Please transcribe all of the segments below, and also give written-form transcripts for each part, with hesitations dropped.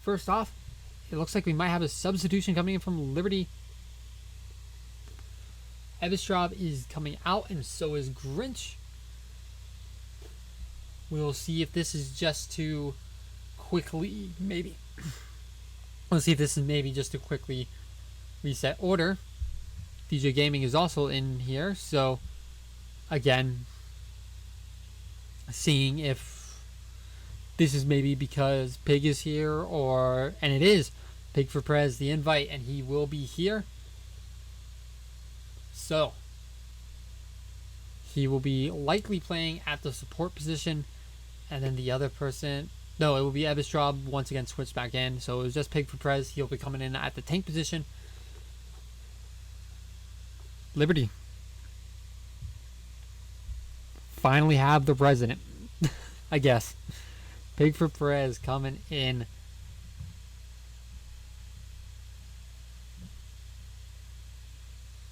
first off, it looks like we might have a substitution coming in from Liberty. Evistrov is coming out, and so is Grinch. We'll see if this is just to quickly, maybe. We'll see if this is maybe just to quickly reset order. DJ Gaming is also in here, so again, seeing if this is maybe because Pig is here, and it is Pig for Prez, the invite, and he will be here. So he will be likely playing at the support position, and then the other person, no, it will be Evistrov once again switched back in. So it was just Pig for Prez. He'll be coming in at the tank position. Liberty finally have the president, I guess. Pig for Perez coming in.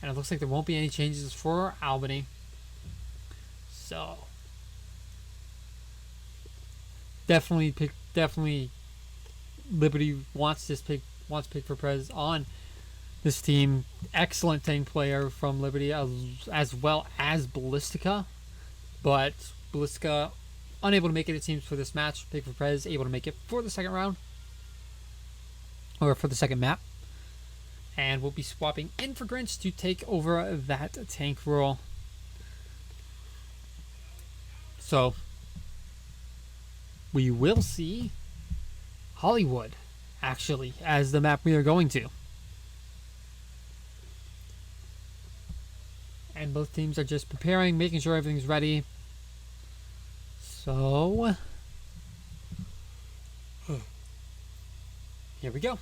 And it looks like there won't be any changes for Albany. So definitely Liberty wants Pig for Prez on this team. Excellent tank player from Liberty, as well as Ballistica. But Ballistica unable to make it seems, for this match. Pig for Prez able to make it for the second round. Or for the second map. And we'll be swapping in for Grinch to take over that tank role. So we will see Hollywood, actually, as the map we are going to. And both teams are just preparing, making sure everything's ready. So here we go.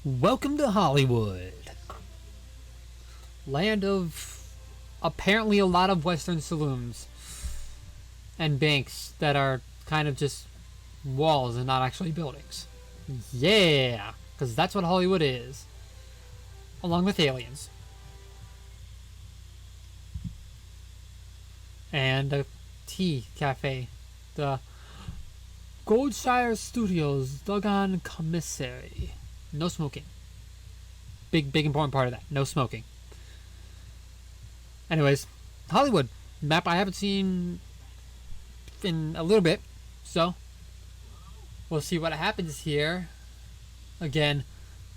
Welcome to Hollywood. Land of apparently a lot of Western saloons and banks that are kind of just walls and not actually buildings. Yeah, because that's what Hollywood is. Along with aliens. And a tea cafe. The Goldshire Studios Doggone Commissary. No smoking. Big important part of that. No smoking. Anyways, Hollywood. Map I haven't seen in a little bit. So, we'll see what happens here. Again,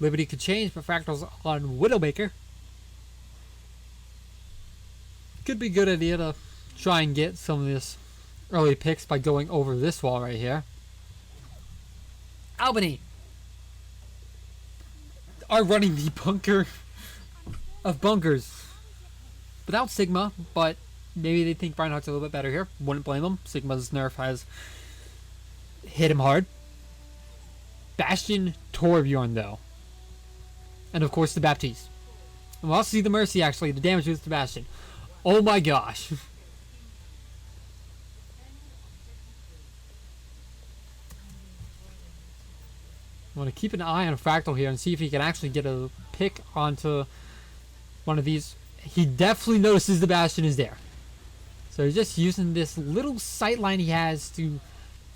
Liberty could change, but Fractal's on Widowmaker. Could be a good idea to try and get some of this early picks by going over this wall right here. Albany are running the bunker of bunkers without Sigma, but maybe they think Reinhardt's a little bit better here. Wouldn't blame them. Sigma's nerf has hit him hard. Bastion Torbjorn, though. And of course the Baptiste. And we'll also see the Mercy, actually. The damage boost to Bastion. Oh my gosh. I want to keep an eye on Fractal here and see if he can actually get a pick onto one of these. He definitely notices the Bastion is there. So he's just using this little sight line he has to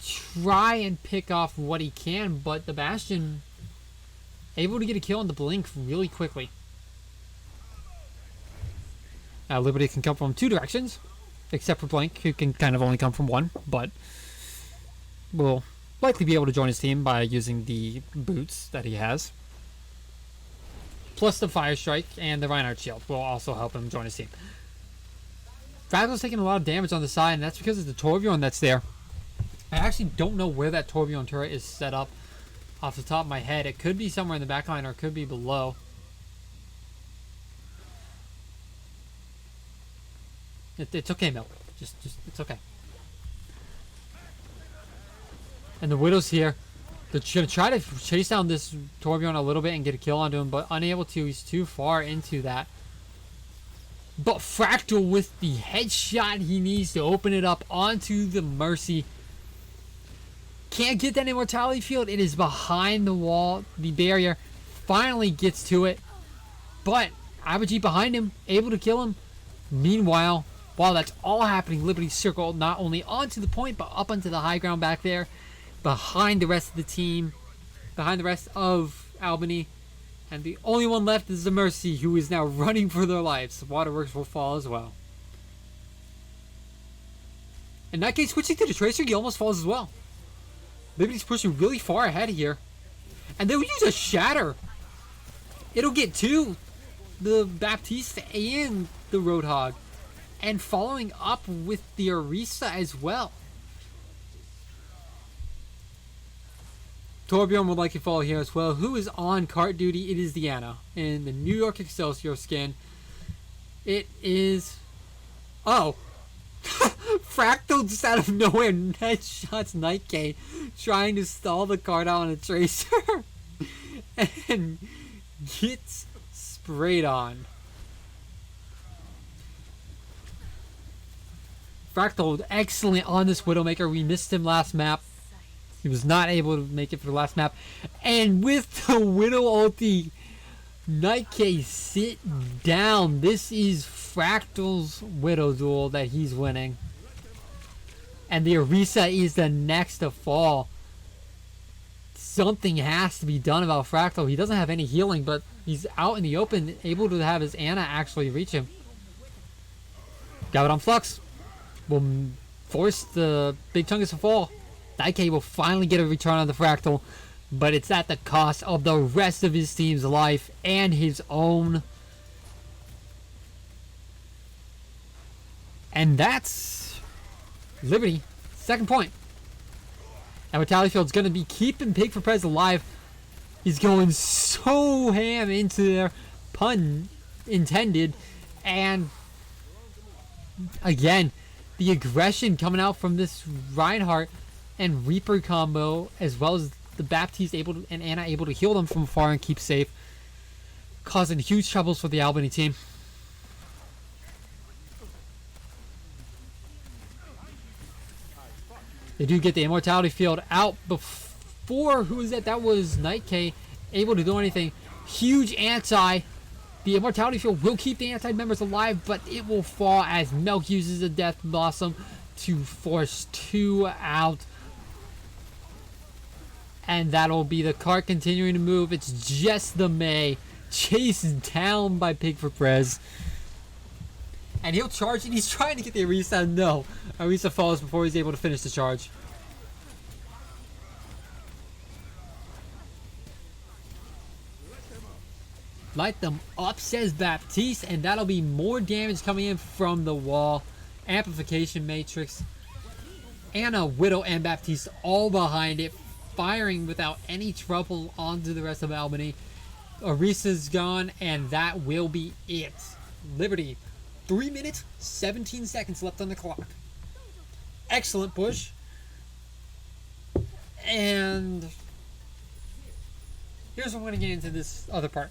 try and pick off what he can, but the Bastion able to get a kill on the Blink really quickly. Now Liberty can come from two directions, except for Blink, who can kind of only come from one, but will likely be able to join his team by using the boots that he has. Plus the Fire Strike and the Reinhardt Shield will also help him join his team. Fractal's taking a lot of damage on the side, and that's because of the Torbjorn that's there. I actually don't know where that Torbjorn turret is set up off the top of my head. It could be somewhere in the back line or it could be below. It's okay, Mel. Just it's okay. And the Widow's here. They're going to try to chase down this Torbjorn a little bit and get a kill onto him, but unable to. He's too far into that. But Fractal with the headshot he needs to open it up onto the Mercy. Can't get that immortality field. It is behind the wall. The barrier finally gets to it. But Abaji behind him, able to kill him. Meanwhile, While that's all happening, Liberty circle not only onto the point, but up onto the high ground back there, behind the rest of the team, behind the rest of Albany. And the only one left is the Mercy, who is now running for their lives. Waterworks will fall as well. In that case, switching to the Tracer, he almost falls as well. Liberty's pushing really far ahead here. And they'll use a Shatter. It'll get to the Baptiste and the Roadhog. And following up with the Orisa as well. Torbjorn would likely fall here as well. Who is on cart duty? It is Deanna in the New York Excelsior skin. It is... Oh! Fractal just out of nowhere headshots Nightgate trying to stall the card out on a Tracer. And gets sprayed on. Fractal excellent on this Widowmaker. We missed him last map. He was not able to make it for the last map. And with the Widow ulti, Nightcase sit down. This is Fractal's Widow duel that he's winning. And the Orisa is the next to fall. Something has to be done about Fractal. He doesn't have any healing, but he's out in the open, able to have his Ana actually reach him. Got it on Flux. Will force the Big Chungus to fall. Nightcase will finally get a return on the Fractal, but it's at the cost of the rest of his team's life and his own. And that's Liberty. Second point. And Vitality Field's going to be keeping Pig for Prez alive. He's going so ham into there, pun intended. And again, the aggression coming out from this Reinhardt and Reaper combo, as well as the Baptiste able to, and Ana able to heal them from afar and keep safe, causing huge troubles for the Albany team. They do get the Immortality Field out before, who was that? That was Nightcase able to do anything. Huge anti. The Immortality Field will keep the anti members alive, but it will fall as Milk uses the Death Blossom to force 2 out. And that'll be the cart continuing to move. It's just the May. Chased down by Pig for Prez. And he'll charge, and he's trying to get the Orisa. No. Orisa falls before he's able to finish the charge. Light them up, says Baptiste, and that'll be more damage coming in from the wall. Amplification Matrix. Ana, Widow, and Baptiste all behind it, firing without any trouble onto the rest of Albany. Orisa's gone, and that will be it. Liberty, 3 minutes, 17 seconds left on the clock. Excellent push. And here's what we're going to get into this other part.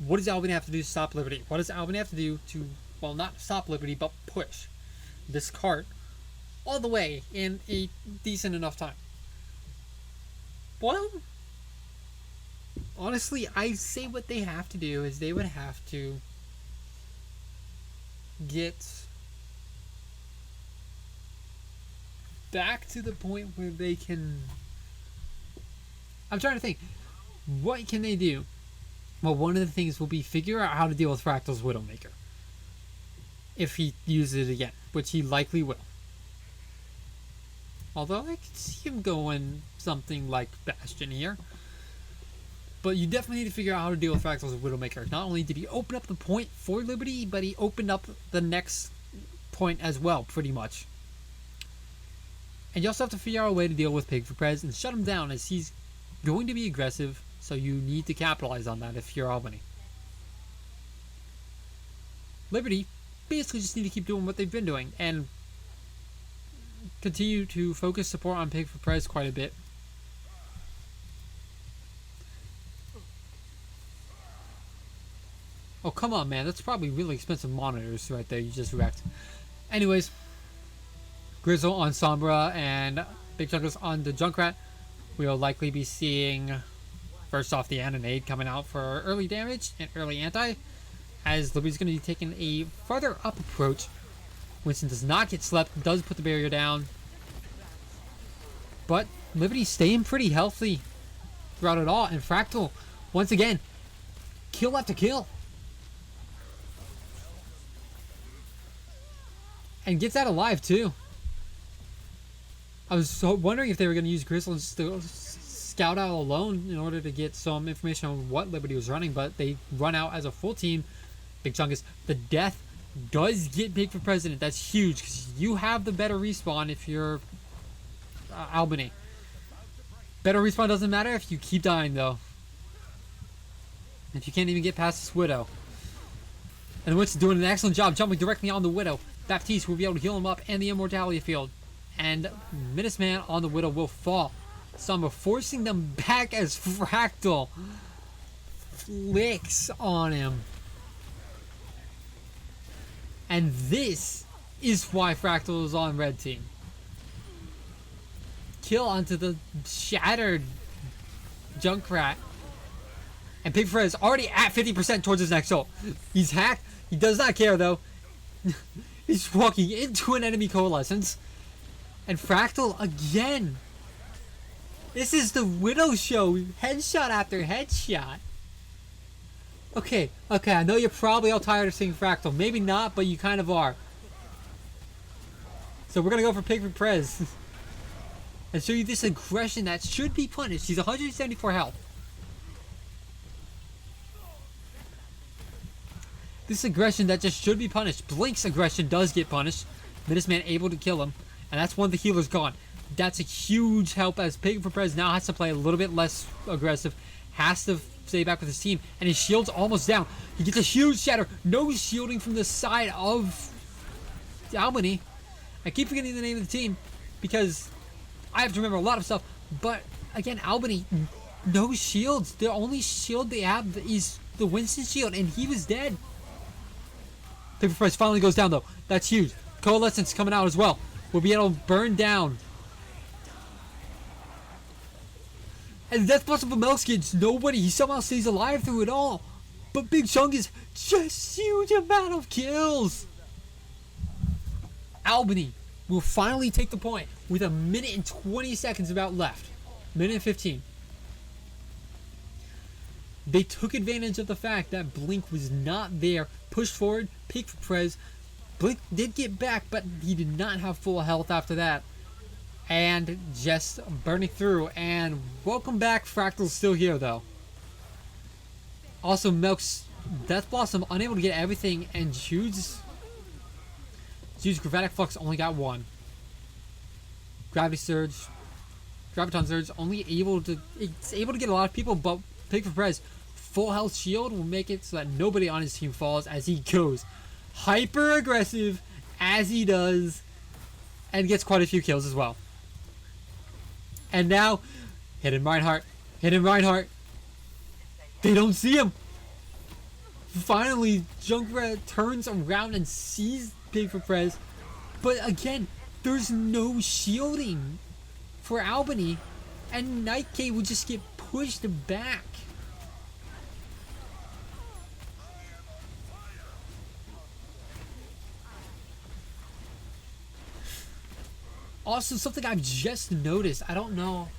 What does Albany have to do to stop Liberty? What does Albany have to do to, well, not stop Liberty, but push this cart all the way in a decent enough time? Well, honestly, I say what they have to do is they would have to get back to the point where they can... I'm trying to think. What can they do? Well, one of the things will be figure out how to deal with Fractal's Widowmaker. If he uses it again, which he likely will. Although I could see him going something like Bastion here. But you definitely need to figure out how to deal with Fractal's Widowmaker. Not only did he open up the point for Liberty, but he opened up the next point as well, pretty much. And you also have to figure out a way to deal with Pig for Prez and shut him down, as he's going to be aggressive, so you need to capitalize on that if you're Albany. Liberty basically just need to keep doing what they've been doing and continue to focus support on Pig for Prez quite a bit. Oh, come on, man. That's probably really expensive monitors right there you just wrecked. Anyways, Grizzle on Sombra and Big Chungus on the Junkrat. We'll likely be seeing, first off, the Anonade coming out for early damage and early anti, as Liberty's going to be taking a further up approach Winston does not get slept, does put the barrier down. But Liberty staying pretty healthy throughout it all. And Fractal, once again, kill after kill. And gets out alive too. I was so wondering if they were going to use Grizzle just to scout out alone in order to get some information on what Liberty was running, but they run out as a full team. Big Chungus, the death does get big for President. That's huge because you have the better respawn if you're Albany. Better respawn doesn't matter if you keep dying though. If you can't even get past this Widow. And Winston's doing an excellent job jumping directly on the Widow. Baptiste will be able to heal him up and the Immortality Field. And Minuteman on the Widow will fall. Summer forcing them back as Fractal flicks on him. And this is why Fractal is on red team. Kill onto the shattered Junkrat. And Pig Fred is already at 50% towards his next ult. He's hacked. He does not care though. He's walking into an enemy coalescence. And Fractal again. This is the Widow show. Headshot after headshot. Okay, I know you're probably all tired of seeing Fractal. Maybe not, but you kind of are. So we're going to go for Pig Prez. And show you this aggression that should be punished. He's 174 health. This aggression that just should be punished. Blink's aggression does get punished. Minuteman able to kill him. And that's one of the healers gone. That's a huge help as Pig Prez now has to play a little bit less aggressive. Has to stay back with his team. And his shield's almost down. He gets a huge shatter. No shielding from the side of Albany. I keep forgetting the name of the team because I have to remember a lot of stuff. But again, Albany, no shields. The only shield they have is the Winston shield. And he was dead. Pig Prez finally goes down though. That's huge. Coalescence coming out as well. We'll be able to burn down. And the death plus of a Melks gets nobody. He somehow stays alive through it all. But Big Chunk is just huge amount of kills. Albany will finally take the point with 1:20 seconds about left. 1:15. They took advantage of the fact that Blink was not there. Pushed forward, peeked for Prez. Blink did get back, but he did not have full health after that. And just burning through. And welcome back. Fractal's still here, though. Also, Melk's Death Blossom unable to get everything. And Jude's Gravatic Flux only got one. Gravity Surge. Graviton Surge only able to... It's able to get a lot of people, but Pig for Prez. Full health shield will make it so that nobody on his team falls as he goes hyper aggressive as he does. And gets quite a few kills as well. And now, Hidden Reinhardt. They don't see him. Finally, Junkrat turns around and sees Pig for Prez. But again, there's no shielding for Albany. And Nightcade would just get pushed back. Also, something I've just noticed, I don't know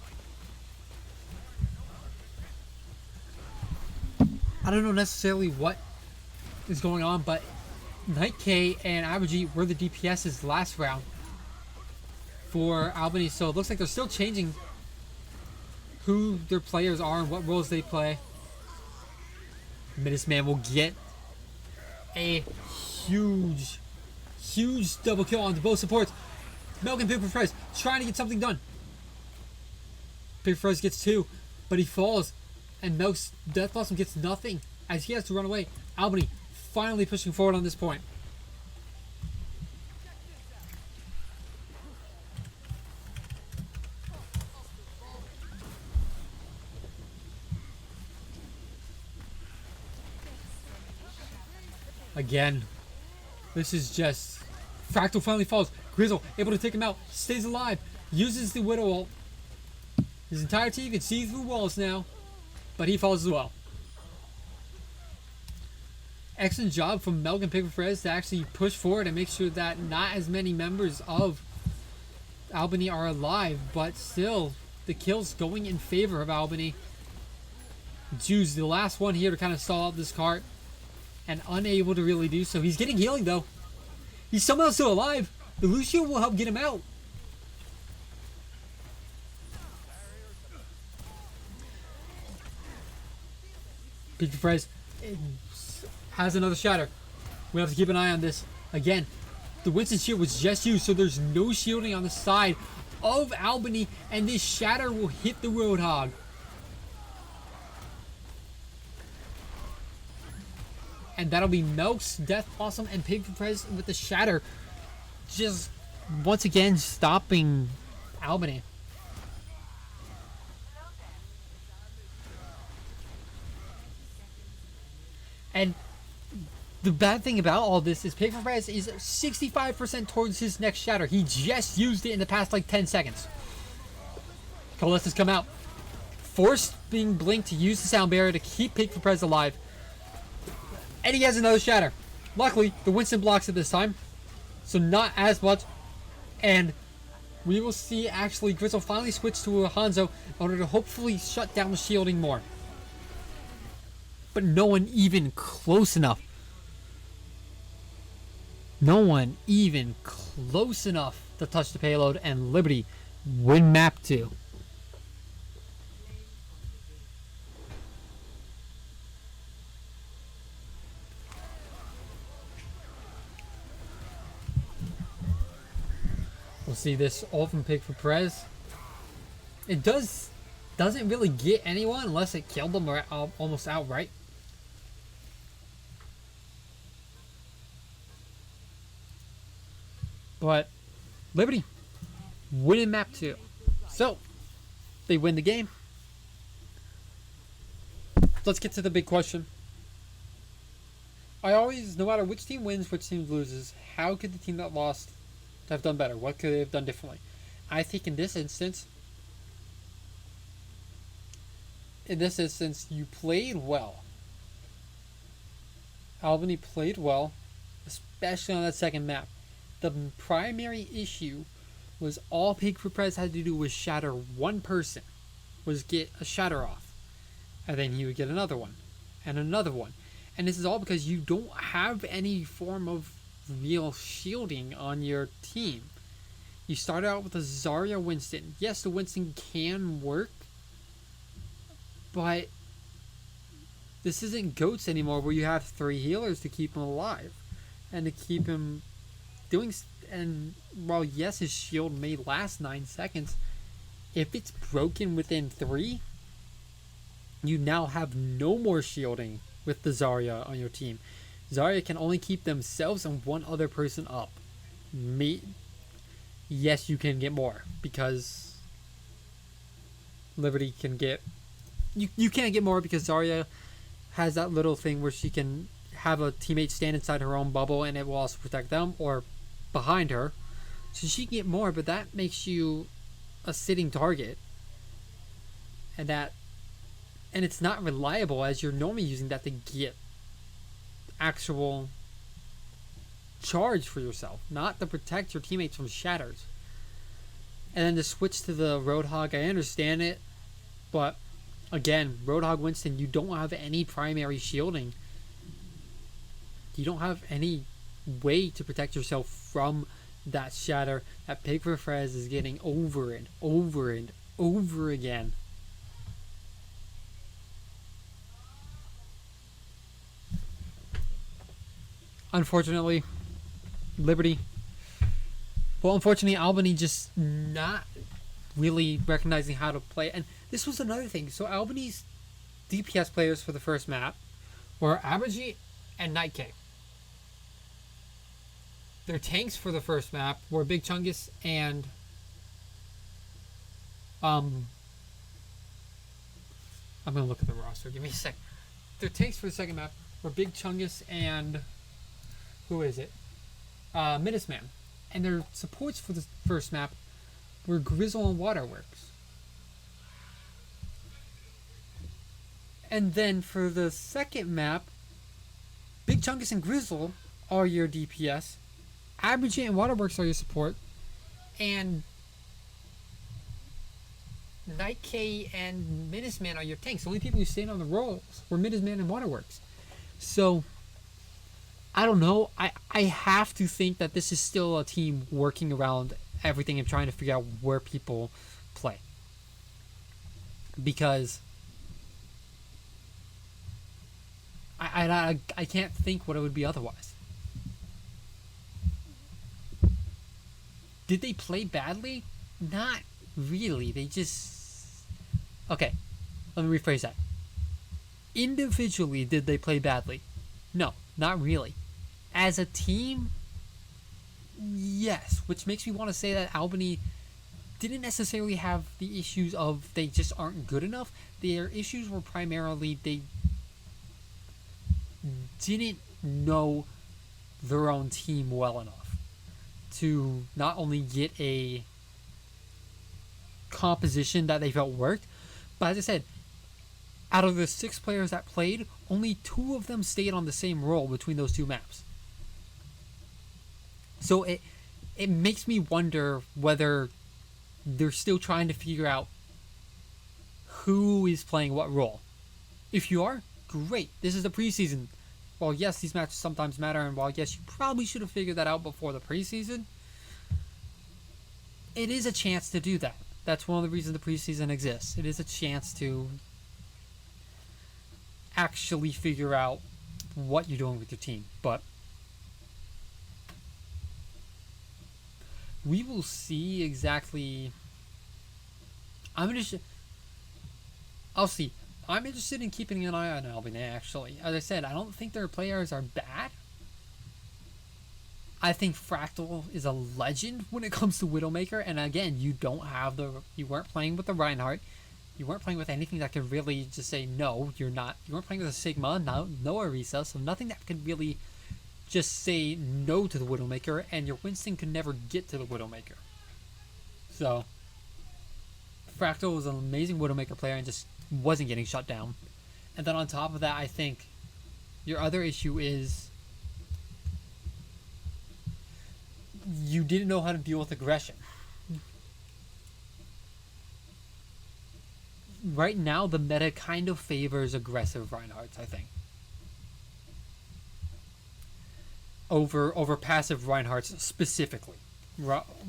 necessarily what is going on, but Nightcade and Average were the DPS's last round for Albany, so it looks like they're still changing who their players are and what roles they play. Minuteman will get a huge double kill onto both supports. Melk and Pig for Prez trying to get something done. Pig for Prez gets two, but he falls. And Melk's Death Blossom gets nothing as he has to run away. Albany finally pushing forward on this point. Again, this is just... Fractal finally falls. Grizzle able to take him out. Stays alive. Uses the Widow ult. His entire team can see through walls now. But he falls as well. Excellent job from Melk and Perez to actually push forward and make sure that not as many members of Albany are alive, but still the kills going in favor of Albany. Juice, the last one here to kind of stall out this cart, and unable to really do so. He's getting healing though. He's somehow still alive. The Lucio will help get him out. Big Perez has another shatter. We have to keep an eye on this. Again, the Winston shield was just used, so there's no shielding on the side of Albany, and this shatter will hit the Roadhog. And that'll be Melk's Death Blossom and Pig Perez with the shatter. Just once again stopping Albany. And the bad thing about all this is Pig Perez is 65% towards his next shatter. He just used it in the past like 10 seconds. Coalescence come out. Forced being blinked to use the sound barrier to keep Pig Perez alive. And he has another shatter. Luckily, the Winston blocks it this time, so not as much. And we will see actually Grizzle finally switch to a Hanzo in order to hopefully shut down the shielding more. But no one even close enough. No one even close enough to touch the payload, and Liberty win map 2. We'll see this all from Pig for Perez. It doesn't really get anyone unless it killed them almost outright. But Liberty winning map 2. So they win the game. Let's get to the big question. I always, no matter which team wins, which team loses, how could the team that lost have done better? What could they have done differently? I think in this instance, you played well. Albany played well, especially on that second map. The primary issue was all Pig for Perez had to do was shatter one person, was get a shatter off, and then he would get another one, and another one. And this is all because you don't have any form of real shielding on your team. You start out with a Zarya Winston. Yes, the Winston can work, but this isn't GOATS anymore where you have 3 healers to keep him alive and to keep him doing. And while yes, his shield may last 9 seconds, if it's broken within 3, you now have no more shielding with the Zarya on your team. Zarya can only keep themselves and one other person up. Yes, you can get more because Liberty can get. You can't get more because Zarya has that little thing where she can have a teammate stand inside her own bubble and it will also protect them or behind her. So she can get more, but that makes you a sitting target. And it's not reliable as you're normally using that to get actual charge for yourself, not to protect your teammates from shatters. And then to switch to the Roadhog, I understand it, but again, Roadhog Winston, you don't have any primary shielding. You don't have any way to protect yourself from that shatter that Pig for Perez is getting over and over and over again. Unfortunately, unfortunately, Albany just not really recognizing how to play. And this was another thing. So Albany's DPS players for the first map were Abergy and Nightcake. Their tanks for the first map were Big Chungus and I'm gonna look at the roster. Give me a sec. Their tanks for the second map were Big Chungus and who is it? Minusman. And their supports for the first map were Grizzle and Waterworks. And then for the second map, Big Chungus and Grizzle are your DPS. Abergent and Waterworks are your support. And Night K and Minuteman are your tanks. The only people who stayed on the rolls were Minuteman and Waterworks. So, I don't know. I have to think that this is still a team working around everything and trying to figure out where people play. Because I can't think what it would be otherwise. Did they play badly? Not really. They just... Okay, let me rephrase that. Individually, did they play badly? No, not really. As a team, yes. Which makes me want to say that Albany didn't necessarily have the issues of they just aren't good enough. Their issues were primarily they didn't know their own team well enough to not only get a composition that they felt worked, but as I said, out of the 6 players that played, only 2 of them stayed on the same role between those 2 maps. So it makes me wonder whether they're still trying to figure out who is playing what role. If you are, great. This is the preseason. While yes, these matches sometimes matter, and while yes, you probably should have figured that out before the preseason, it is a chance to do that. That's one of the reasons the preseason exists. It is a chance to actually figure out what you're doing with your team. But we will see exactly. I'll see. I'm interested in keeping an eye on Albany, actually. As I said, I don't think their players are bad. I think Fractal is a legend when it comes to Widowmaker, and again, you weren't playing with the Reinhardt. You weren't playing with anything that could really just say, no, you're not. You weren't playing with a Sigma, no Orisa, so nothing that could really just say no to the Widowmaker, and your Winston could never get to the Widowmaker. So, Fractal was an amazing Widowmaker player and just wasn't getting shut down. And then on top of that, I think your other issue is you didn't know how to deal with aggression. Right now, the meta kind of favors aggressive Reinhardts, I think. Over passive Reinhardts specifically,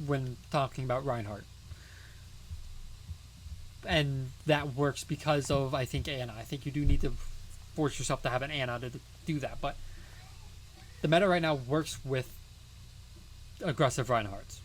when talking about Reinhardt. And that works because of, I think, Ana. I think you do need to force yourself to have an Ana to do that. But the meta right now works with aggressive Reinhardts.